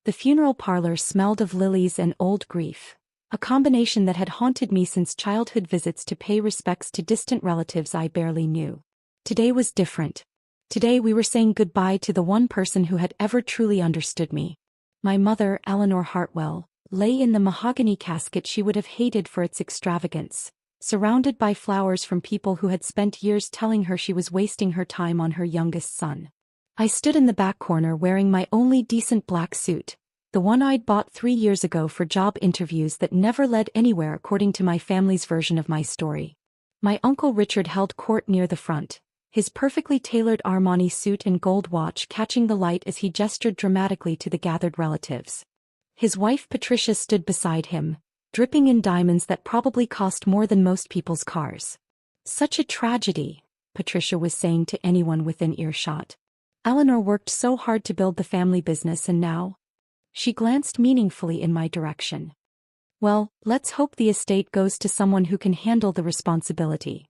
The funeral parlor smelled of lilies and old grief, a combination that had haunted me since childhood visits to pay respects to distant relatives I barely knew. Today was different. Today we were saying goodbye to the one person who had ever truly understood me. My mother, Eleanor Hartwell, lay in the mahogany casket she would have hated for its extravagance, surrounded by flowers from people who had spent years telling her she was wasting her time on her youngest son. I stood in the back corner wearing my only decent black suit, the one I'd bought 3 years ago for job interviews that never led anywhere according to my family's version of my story. My Uncle Richard held court near the front, his perfectly tailored Armani suit and gold watch catching the light as he gestured dramatically to the gathered relatives. His wife Patricia stood beside him, dripping in diamonds that probably cost more than most people's cars. "Such a tragedy," Patricia was saying to anyone within earshot. "Eleanor worked so hard to build the family business and now—" She glanced meaningfully in my direction. "Well, let's hope the estate goes to someone who can handle the responsibility."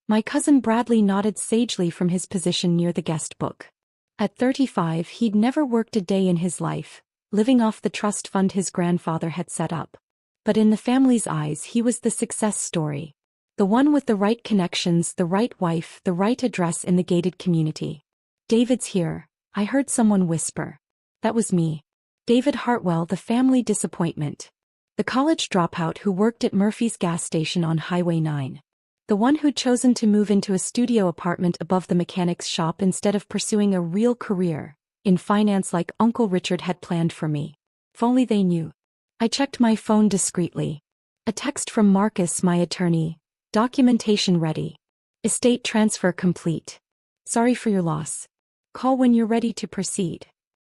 My cousin Bradley nodded sagely from his position near the guest book. At 35 he'd never worked a day in his life, living off the trust fund his grandfather had set up. But in the family's eyes he was the success story. The one with the right connections, the right wife, the right address in the gated community. "David's here," I heard someone whisper. That was me. David Hartwell, the family disappointment. The college dropout who worked at Murphy's gas station on Highway 9. The one who'd chosen to move into a studio apartment above the mechanic's shop instead of pursuing a real career in finance like Uncle Richard had planned for me. If only they knew. I checked my phone discreetly. A text from Marcus, my attorney. "Documentation ready. Estate transfer complete. Sorry for your loss. Call when you're ready to proceed."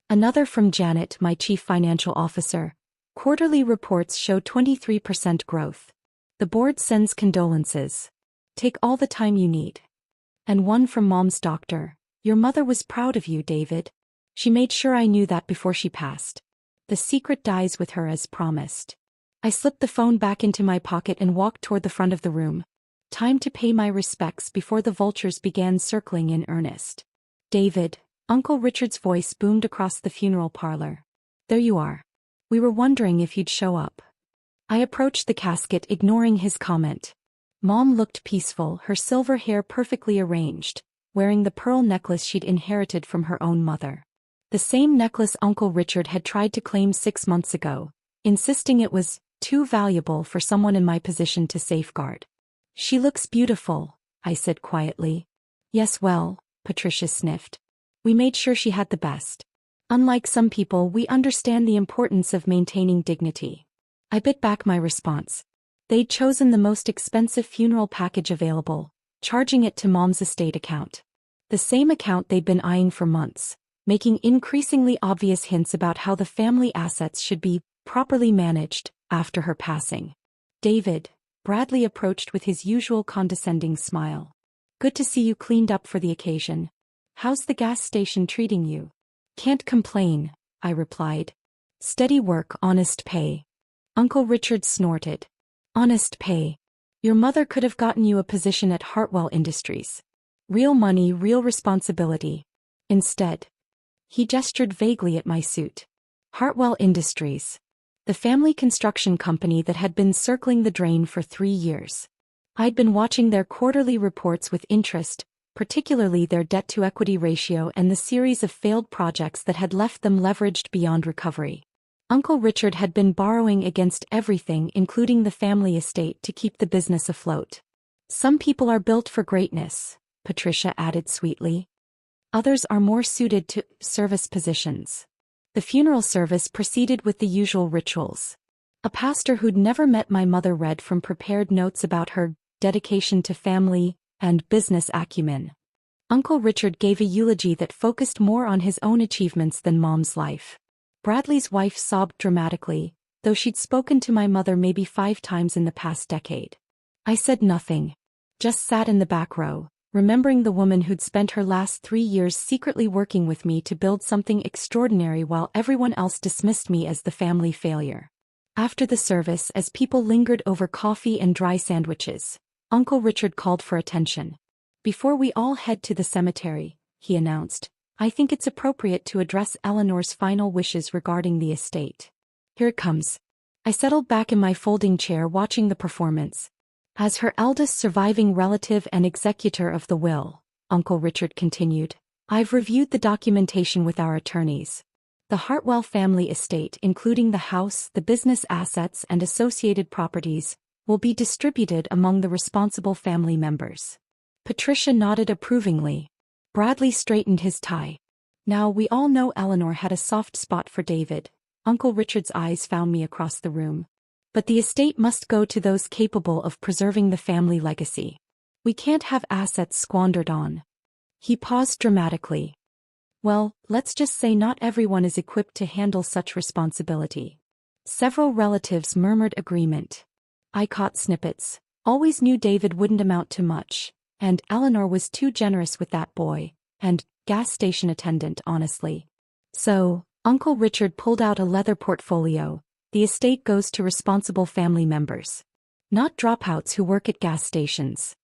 Another from Janet, my chief financial officer. "Quarterly reports show 23% growth. The board sends condolences. Take all the time you need." And one from Mom's doctor. "Your mother was proud of you, David. She made sure I knew that before she passed. The secret dies with her as promised." I slipped the phone back into my pocket and walked toward the front of the room. Time to pay my respects before the vultures began circling in earnest. "David," Uncle Richard's voice boomed across the funeral parlor. "There you are. We were wondering if you'd show up." I approached the casket, ignoring his comment. Mom looked peaceful, her silver hair perfectly arranged, wearing the pearl necklace she'd inherited from her own mother. The same necklace Uncle Richard had tried to claim 6 months ago, insisting it was too valuable for someone in my position to safeguard. "She looks beautiful," I said quietly. "Yes, well," Patricia sniffed. "We made sure she had the best. Unlike some people, we understand the importance of maintaining dignity." I bit back my response. They'd chosen the most expensive funeral package available, charging it to Mom's estate account. The same account they'd been eyeing for months, making increasingly obvious hints about how the family assets should be properly managed after her passing. "David," Bradley approached with his usual condescending smile. "Good to see you cleaned up for the occasion. How's the gas station treating you?" "Can't complain," I replied. "Steady work, honest pay." Uncle Richard snorted. "Honest pay. Your mother could have gotten you a position at Hartwell Industries. Real money, real responsibility. Instead." He gestured vaguely at my suit. Hartwell Industries. The family construction company that had been circling the drain for 3 years. I'd been watching their quarterly reports with interest, particularly their debt-to-equity ratio and the series of failed projects that had left them leveraged beyond recovery. Uncle Richard had been borrowing against everything, including the family estate, to keep the business afloat. "Some people are built for greatness," Patricia added sweetly. "Others are more suited to service positions." The funeral service proceeded with the usual rituals. A pastor who'd never met my mother read from prepared notes about her dedication to family and business acumen. Uncle Richard gave a eulogy that focused more on his own achievements than Mom's life. Bradley's wife sobbed dramatically, though she'd spoken to my mother maybe 5 times in the past decade. I said nothing. Just sat in the back row, remembering the woman who'd spent her last 3 years secretly working with me to build something extraordinary while everyone else dismissed me as the family failure. After the service, as people lingered over coffee and dry sandwiches, Uncle Richard called for attention. "Before we all head to the cemetery," he announced, I think it's appropriate to address Eleanor's final wishes regarding the estate. Here it comes. I settled back in my folding chair watching the performance. As her eldest surviving relative and executor of the will, Uncle Richard continued, I've reviewed the documentation with our attorneys. The Hartwell family estate, including the house, the business assets, and associated properties, will be distributed among the responsible family members. Patricia nodded approvingly. Bradley straightened his tie. Now, we all know Eleanor had a soft spot for David. Uncle Richard's eyes found me across the room. But the estate must go to those capable of preserving the family legacy. We can't have assets squandered on. He paused dramatically. Well, let's just say not everyone is equipped to handle such responsibility. Several relatives murmured agreement. I caught snippets. Always knew David wouldn't amount to much, and Eleanor was too generous with that boy, and gas station attendant, honestly. So, Uncle Richard pulled out a leather portfolio. The estate goes to responsible family members. Not dropouts who work at gas stations.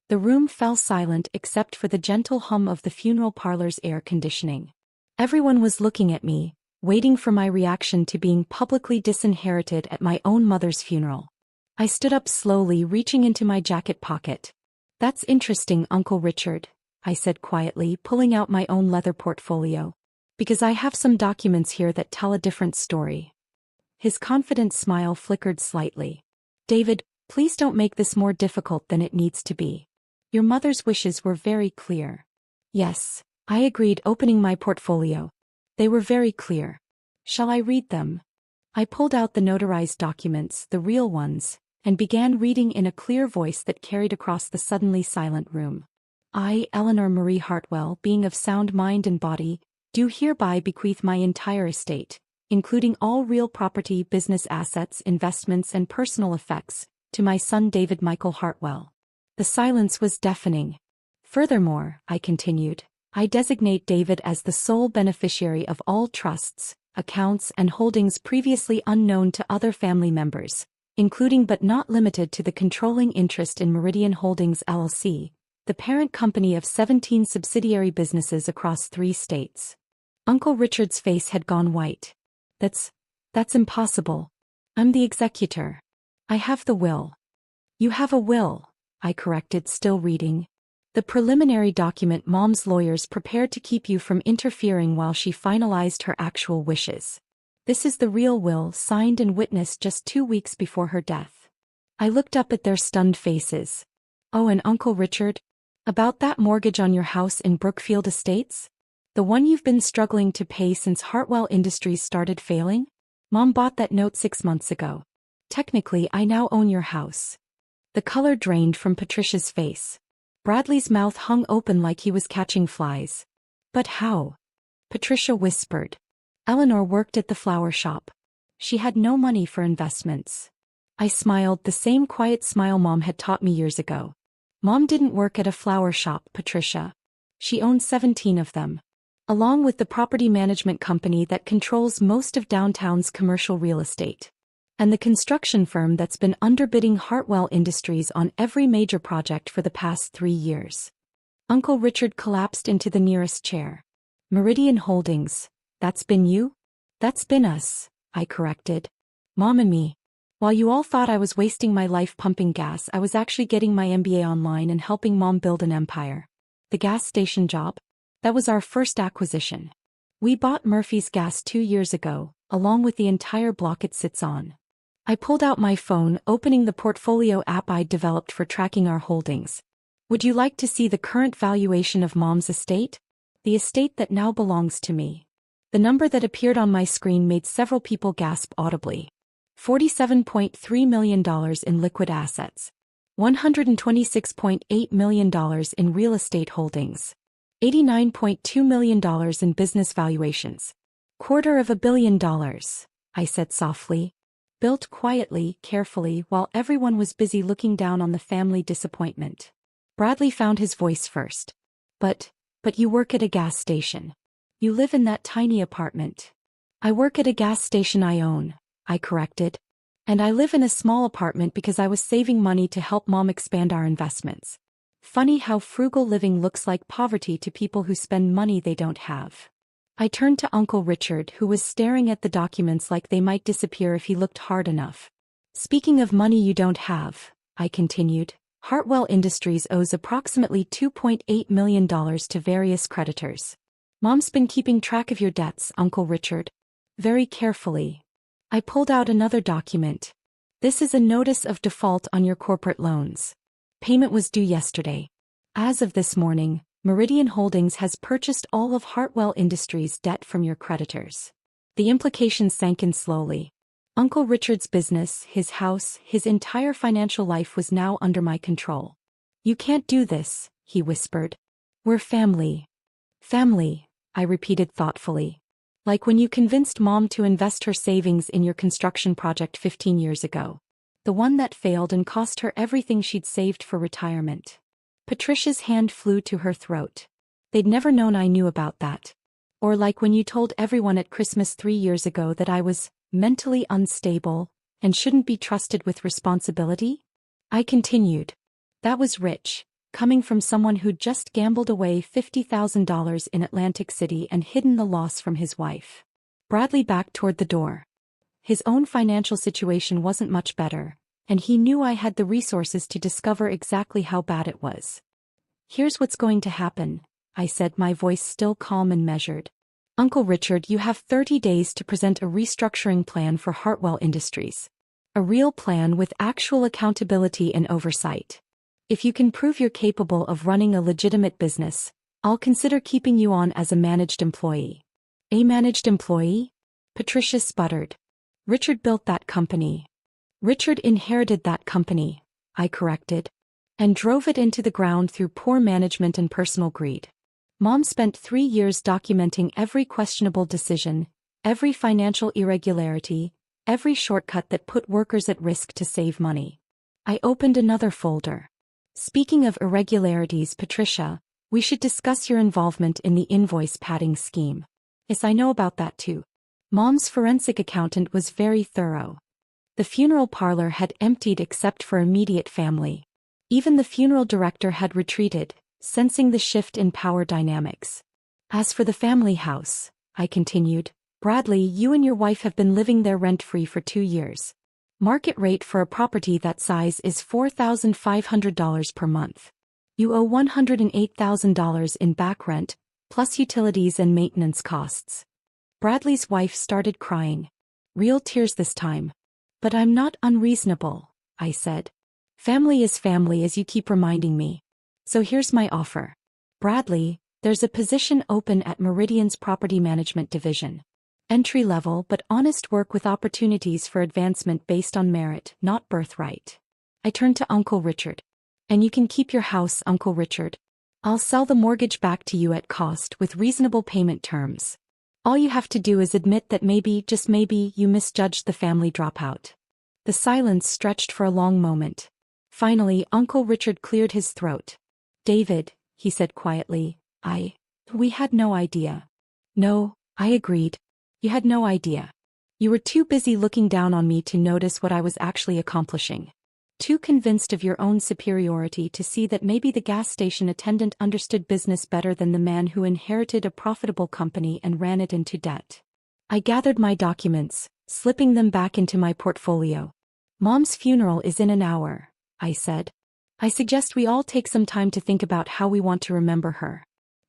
The room fell silent except for the gentle hum of the funeral parlor's air conditioning. Everyone was looking at me, waiting for my reaction to being publicly disinherited at my own mother's funeral. I stood up slowly, reaching into my jacket pocket. That's interesting, Uncle Richard, I said quietly, pulling out my own leather portfolio. Because I have some documents here that tell a different story. His confident smile flickered slightly. David, please don't make this more difficult than it needs to be. Your mother's wishes were very clear. Yes, I agreed, opening my portfolio. They were very clear. Shall I read them? I pulled out the notarized documents, the real ones, and began reading in a clear voice that carried across the suddenly silent room. I, Eleanor Marie Hartwell, being of sound mind and body, do hereby bequeath my entire estate, including all real property, business assets, investments, and personal effects, to my son David Michael Hartwell. The silence was deafening. Furthermore, I continued, I designate David as the sole beneficiary of all trusts, accounts, and holdings previously unknown to other family members, including but not limited to the controlling interest in Meridian Holdings LLC, the parent company of 17 subsidiary businesses across 3 states. Uncle Richard's face had gone white. That's impossible. I'm the executor. I have the will. You have a will, I corrected, still reading. The preliminary document Mom's lawyers prepared to keep you from interfering while she finalized her actual wishes. This is the real will, signed and witnessed just 2 weeks before her death. I looked up at their stunned faces. Oh, and Uncle Richard? About that mortgage on your house in Brookfield Estates? The one you've been struggling to pay since Hartwell Industries started failing? Mom bought that note 6 months ago. Technically, I now own your house. The color drained from Patricia's face. Bradley's mouth hung open like he was catching flies. But how? Patricia whispered. Eleanor worked at the flower shop. She had no money for investments. I smiled, the same quiet smile Mom had taught me years ago. Mom didn't work at a flower shop, Patricia. She owned 17 of them, along with the property management company that controls most of downtown's commercial real estate, and the construction firm that's been underbidding Hartwell Industries on every major project for the past 3 years. Uncle Richard collapsed into the nearest chair. Meridian Holdings, that's been you? That's been us, I corrected. Mom and me. While you all thought I was wasting my life pumping gas, I was actually getting my MBA online and helping Mom build an empire. The gas station job? That was our first acquisition. We bought Murphy's Gas 2 years ago, along with the entire block it sits on. I pulled out my phone, opening the portfolio app I'd developed for tracking our holdings. Would you like to see the current valuation of Mom's estate? The estate that now belongs to me. The number that appeared on my screen made several people gasp audibly. $47.3 million in liquid assets. $126.8 million in real estate holdings. $89.2 million in business valuations. $250 million, I said softly. Built quietly, carefully, while everyone was busy looking down on the family disappointment. Bradley found his voice first. But you work at a gas station. You live in that tiny apartment. I work at a gas station I own, I corrected. And I live in a small apartment because I was saving money to help Mom expand our investments. Funny how frugal living looks like poverty to people who spend money they don't have. I turned to Uncle Richard, who was staring at the documents like they might disappear if he looked hard enough. Speaking of money you don't have, I continued, Hartwell Industries owes approximately $2.8 million to various creditors. Mom's been keeping track of your debts, Uncle Richard. Very carefully. I pulled out another document. This is a notice of default on your corporate loans. Payment was due yesterday. As of this morning, Meridian Holdings has purchased all of Hartwell Industries' debt from your creditors. The implications sank in slowly. Uncle Richard's business, his house, his entire financial life was now under my control. You can't do this, he whispered. We're family. Family, I repeated thoughtfully. Like when you convinced Mom to invest her savings in your construction project 15 years ago. The one that failed and cost her everything she'd saved for retirement. Patricia's hand flew to her throat. They'd never known I knew about that. Or like when you told everyone at Christmas 3 years ago that I was mentally unstable and shouldn't be trusted with responsibility? I continued. That was rich, coming from someone who'd just gambled away $50,000 in Atlantic City and hidden the loss from his wife. Bradley backed toward the door. His own financial situation wasn't much better, and he knew I had the resources to discover exactly how bad it was. Here's what's going to happen, I said, my voice still calm and measured. Uncle Richard, you have 30 days to present a restructuring plan for Hartwell Industries. A real plan with actual accountability and oversight. If you can prove you're capable of running a legitimate business, I'll consider keeping you on as a managed employee. A managed employee? Patricia sputtered. Richard built that company. Richard inherited that company, I corrected, and drove it into the ground through poor management and personal greed. Mom spent 3 years documenting every questionable decision, every financial irregularity, every shortcut that put workers at risk to save money. I opened another folder. Speaking of irregularities, Patricia, we should discuss your involvement in the invoice padding scheme. Yes, I know about that too. Mom's forensic accountant was very thorough. The funeral parlor had emptied except for immediate family. Even the funeral director had retreated, sensing the shift in power dynamics. As for the family house, I continued, Bradley, you and your wife have been living there rent-free for 2 years. Market rate for a property that size is $4,500 per month. You owe $108,000 in back rent, plus utilities and maintenance costs. Bradley's wife started crying. Real tears this time. But I'm not unreasonable, I said. Family is family, as you keep reminding me. So here's my offer. Bradley, there's a position open at Meridian's property management division. Entry level but honest work with opportunities for advancement based on merit, not birthright. I turned to Uncle Richard. And you can keep your house, Uncle Richard. I'll sell the mortgage back to you at cost with reasonable payment terms. All you have to do is admit that maybe, just maybe, you misjudged the family dropout. The silence stretched for a long moment. Finally, Uncle Richard cleared his throat. David, he said quietly, we had no idea. No, I agreed. You had no idea. You were too busy looking down on me to notice what I was actually accomplishing. Too convinced of your own superiority to see that maybe the gas station attendant understood business better than the man who inherited a profitable company and ran it into debt. I gathered my documents, slipping them back into my portfolio. Mom's funeral is in an hour, I said. I suggest we all take some time to think about how we want to remember her.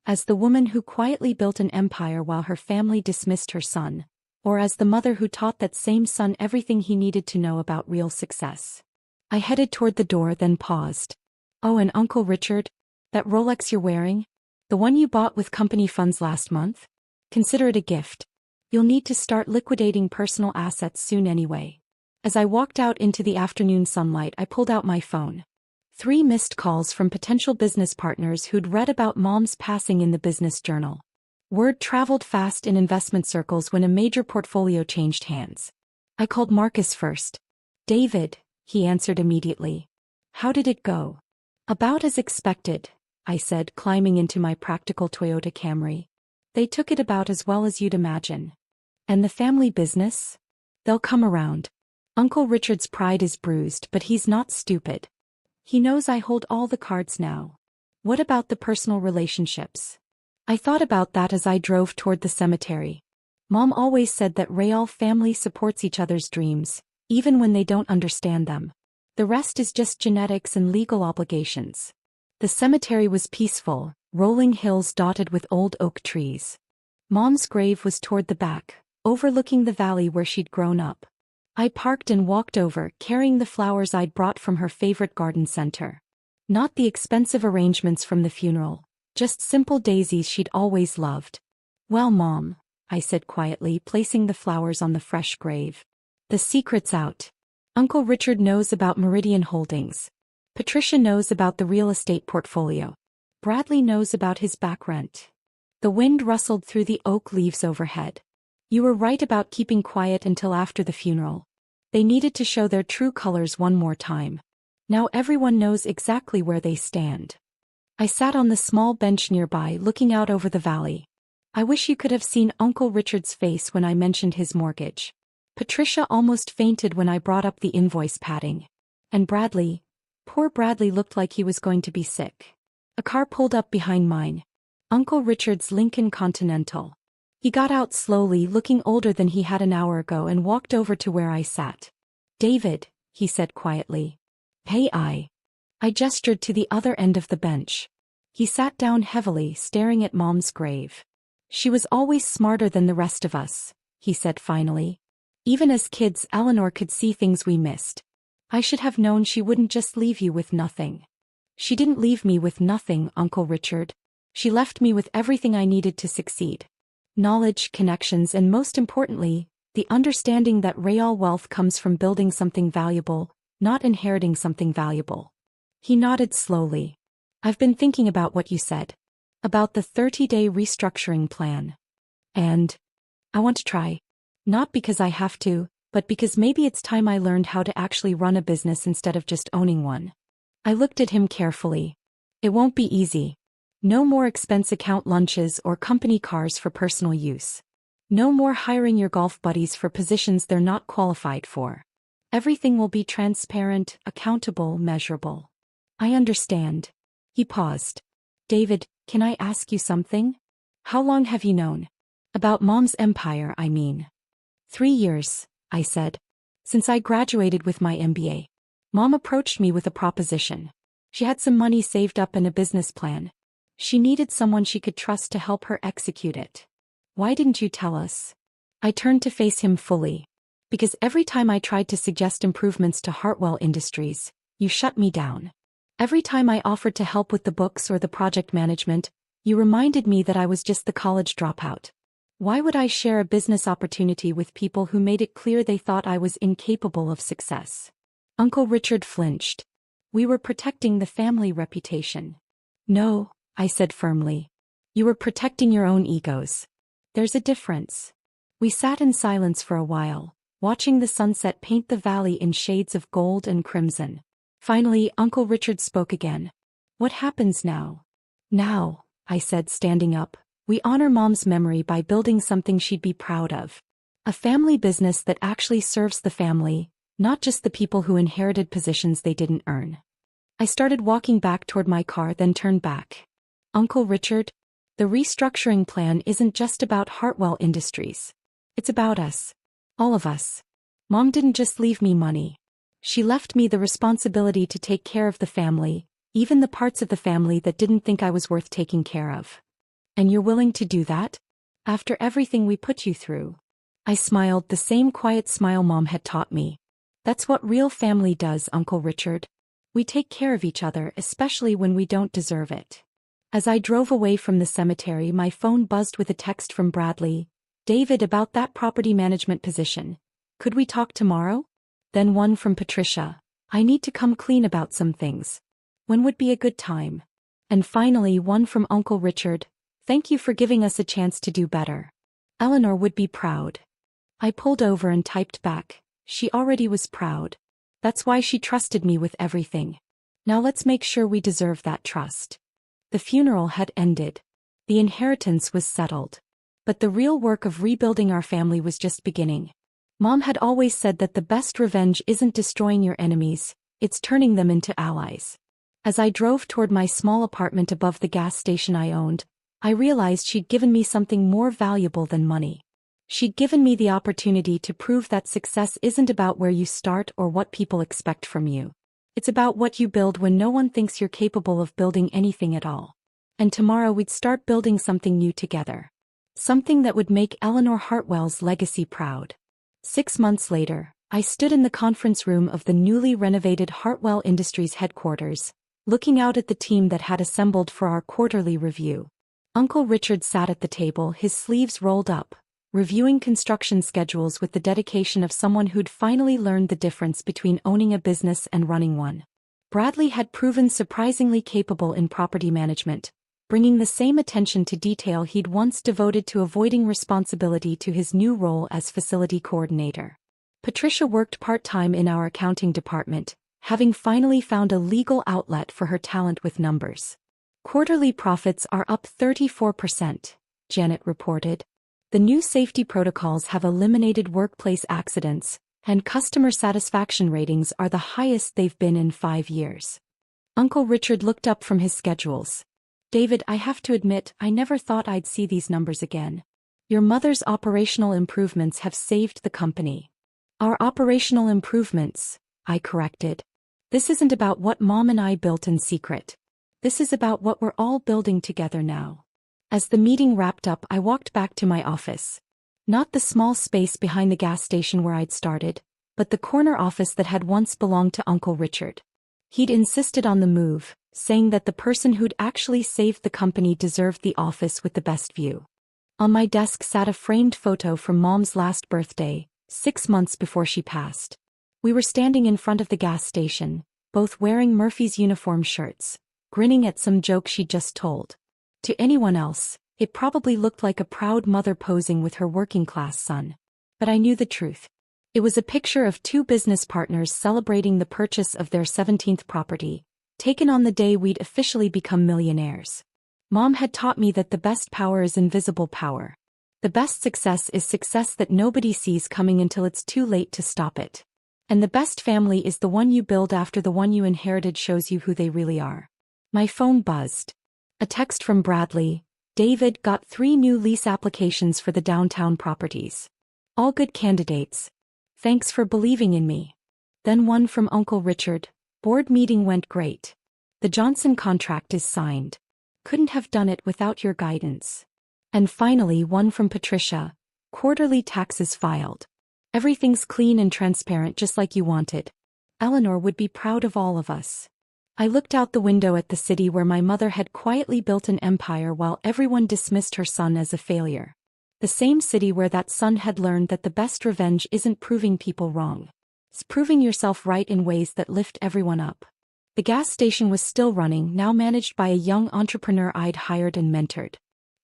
As the woman who quietly built an empire while her family dismissed her son, or as the mother who taught that same son everything he needed to know about real success. I headed toward the door, then paused. Oh, and Uncle Richard, that Rolex you're wearing? The one you bought with company funds last month? Consider it a gift. You'll need to start liquidating personal assets soon anyway. As I walked out into the afternoon sunlight, I pulled out my phone. 3 missed calls from potential business partners who'd read about Mom's passing in the business journal. Word traveled fast in investment circles when a major portfolio changed hands. I called Marcus first. David, he answered immediately. How did it go? About as expected, I said, climbing into my practical Toyota Camry. They took it about as well as you'd imagine. And the family business? They'll come around. Uncle Richard's pride is bruised, but he's not stupid. He knows I hold all the cards now. What about the personal relationships? I thought about that as I drove toward the cemetery. Mom always said that Real family supports each other's dreams, even when they don't understand them. The rest is just genetics and legal obligations. The cemetery was peaceful, rolling hills dotted with old oak trees. Mom's grave was toward the back, overlooking the valley where she'd grown up. I parked and walked over, carrying the flowers I'd brought from her favorite garden center. Not the expensive arrangements from the funeral, just simple daisies she'd always loved. "Well, Mom," I said quietly, placing the flowers on the fresh grave. "The secret's out. Uncle Richard knows about Meridian Holdings. Patricia knows about the real estate portfolio. Bradley knows about his back rent." The wind rustled through the oak leaves overhead. "You were right about keeping quiet until after the funeral. They needed to show their true colors one more time. Now everyone knows exactly where they stand." I sat on the small bench nearby, looking out over the valley. I wish you could have seen Uncle Richard's face when I mentioned his mortgage. Patricia almost fainted when I brought up the invoice padding. And Bradley, poor Bradley, looked like he was going to be sick. A car pulled up behind mine. Uncle Richard's Lincoln Continental. He got out slowly, looking older than he had an hour ago, and walked over to where I sat. "David," he said quietly. "Hey." I gestured to the other end of the bench. He sat down heavily, staring at Mom's grave. "She was always smarter than the rest of us," he said finally. "Even as kids, Eleanor could see things we missed. I should have known she wouldn't just leave you with nothing." "She didn't leave me with nothing, Uncle Richard. She left me with everything I needed to succeed. Knowledge, connections, and most importantly, the understanding that real wealth comes from building something valuable, not inheriting something valuable." He nodded slowly. "I've been thinking about what you said. About the 30-day restructuring plan. And I want to try. Not because I have to, but because maybe it's time I learned how to actually run a business instead of just owning one." I looked at him carefully. "It won't be easy. No more expense account lunches or company cars for personal use. No more hiring your golf buddies for positions they're not qualified for. Everything will be transparent, accountable, measurable." "I understand." He paused. "David, can I ask you something? How long have you known? About Mom's empire, I mean." 3 years, I said. "Since I graduated with my MBA. Mom approached me with a proposition. She had some money saved up and a business plan. She needed someone she could trust to help her execute it. Why didn't you tell us?" I turned to face him fully. "Because every time I tried to suggest improvements to Hartwell Industries, you shut me down. Every time I offered to help with the books or the project management, you reminded me that I was just the college dropout. Why would I share a business opportunity with people who made it clear they thought I was incapable of success?" Uncle Richard flinched. "We were protecting the family reputation." "No," I said firmly. "You were protecting your own egos. There's a difference." We sat in silence for a while, watching the sunset paint the valley in shades of gold and crimson. Finally, Uncle Richard spoke again. "What happens now?" "Now," I said, standing up, "we honor Mom's memory by building something she'd be proud of. A family business that actually serves the family, not just the people who inherited positions they didn't earn." I started walking back toward my car, then turned back. "Uncle Richard, the restructuring plan isn't just about Hartwell Industries. It's about us. All of us. Mom didn't just leave me money. She left me the responsibility to take care of the family, even the parts of the family that didn't think I was worth taking care of. And you're willing to do that? After everything we put you through?" I smiled, the same quiet smile Mom had taught me. "That's what real family does, Uncle Richard. We take care of each other, especially when we don't deserve it." As I drove away from the cemetery, my phone buzzed with a text from Bradley. "David, about that property management position. Could we talk tomorrow?" Then one from Patricia. "I need to come clean about some things. When would be a good time?" And finally one from Uncle Richard. "Thank you for giving us a chance to do better. Eleanor would be proud." I pulled over and typed back. She already was proud. That's why she trusted me with everything. Now let's make sure we deserve that trust. The funeral had ended. The inheritance was settled. But the real work of rebuilding our family was just beginning. Mom had always said that the best revenge isn't destroying your enemies, it's turning them into allies. As I drove toward my small apartment above the gas station I owned, I realized she'd given me something more valuable than money. She'd given me the opportunity to prove that success isn't about where you start or what people expect from you. It's about what you build when no one thinks you're capable of building anything at all. And tomorrow we'd start building something new together. Something that would make Eleanor Hartwell's legacy proud. 6 months later, I stood in the conference room of the newly renovated Hartwell Industries headquarters, looking out at the team that had assembled for our quarterly review. Uncle Richard sat at the table, his sleeves rolled up, reviewing construction schedules with the dedication of someone who'd finally learned the difference between owning a business and running one. Bradley had proven surprisingly capable in property management, bringing the same attention to detail he'd once devoted to avoiding responsibility to his new role as facility coordinator. Patricia worked part-time in our accounting department, having finally found a legal outlet for her talent with numbers. Quarterly profits are up 34%, Janet reported. The new safety protocols have eliminated workplace accidents, and customer satisfaction ratings are the highest they've been in 5 years. Uncle Richard looked up from his schedules. David, I have to admit, I never thought I'd see these numbers again. Your mother's operational improvements have saved the company. Our operational improvements, I corrected. This isn't about what Mom and I built in secret. This is about what we're all building together now. As the meeting wrapped up, I walked back to my office. Not the small space behind the gas station where I'd started, but the corner office that had once belonged to Uncle Richard. He'd insisted on the move, saying that the person who'd actually saved the company deserved the office with the best view. On my desk sat a framed photo from Mom's last birthday, 6 months before she passed. We were standing in front of the gas station, both wearing Murphy's uniform shirts, grinning at some joke she'd just told. To anyone else, it probably looked like a proud mother posing with her working-class son. But I knew the truth. It was a picture of 2 business partners celebrating the purchase of their 17th property, taken on the day we'd officially become millionaires. Mom had taught me that the best power is invisible power. The best success is success that nobody sees coming until it's too late to stop it. And the best family is the one you build after the one you inherited shows you who they really are. My phone buzzed. A text from Bradley. David, got 3 new lease applications for the downtown properties. All good candidates. Thanks for believing in me. Then one from Uncle Richard. Board meeting went great. The Johnson contract is signed. Couldn't have done it without your guidance. And finally one from Patricia. Quarterly taxes filed. Everything's clean and transparent just like you wanted. Eleanor would be proud of all of us. I looked out the window at the city where my mother had quietly built an empire while everyone dismissed her son as a failure. The same city where that son had learned that the best revenge isn't proving people wrong. It's proving yourself right in ways that lift everyone up. The gas station was still running, now managed by a young entrepreneur I'd hired and mentored.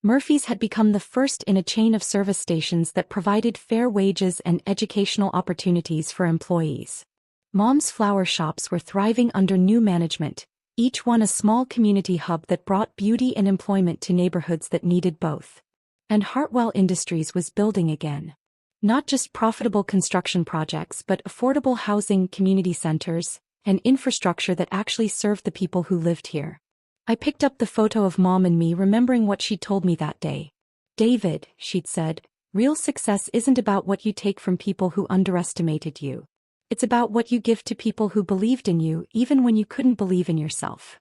Murphy's had become the first in a chain of service stations that provided fair wages and educational opportunities for employees. Mom's flower shops were thriving under new management, each one a small community hub that brought beauty and employment to neighborhoods that needed both. And Hartwell Industries was building again. Not just profitable construction projects but affordable housing, community centers, and infrastructure that actually served the people who lived here. I picked up the photo of Mom and me, remembering what she'd told me that day. David, she'd said, real success isn't about what you take from people who underestimated you. It's about what you give to people who believed in you even when you couldn't believe in yourself.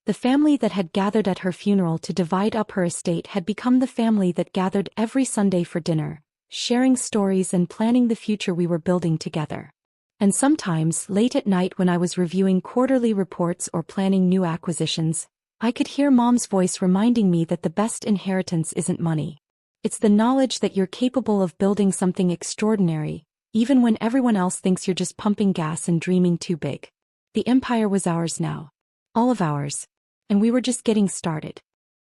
The family that had gathered at her funeral to divide up her estate had become the family that gathered every Sunday for dinner, sharing stories and planning the future we were building together. And sometimes, late at night when I was reviewing quarterly reports or planning new acquisitions, I could hear Mom's voice reminding me that the best inheritance isn't money. It's the knowledge that you're capable of building something extraordinary, even when everyone else thinks you're just pumping gas and dreaming too big. The empire was ours now. All of ours. And we were just getting started.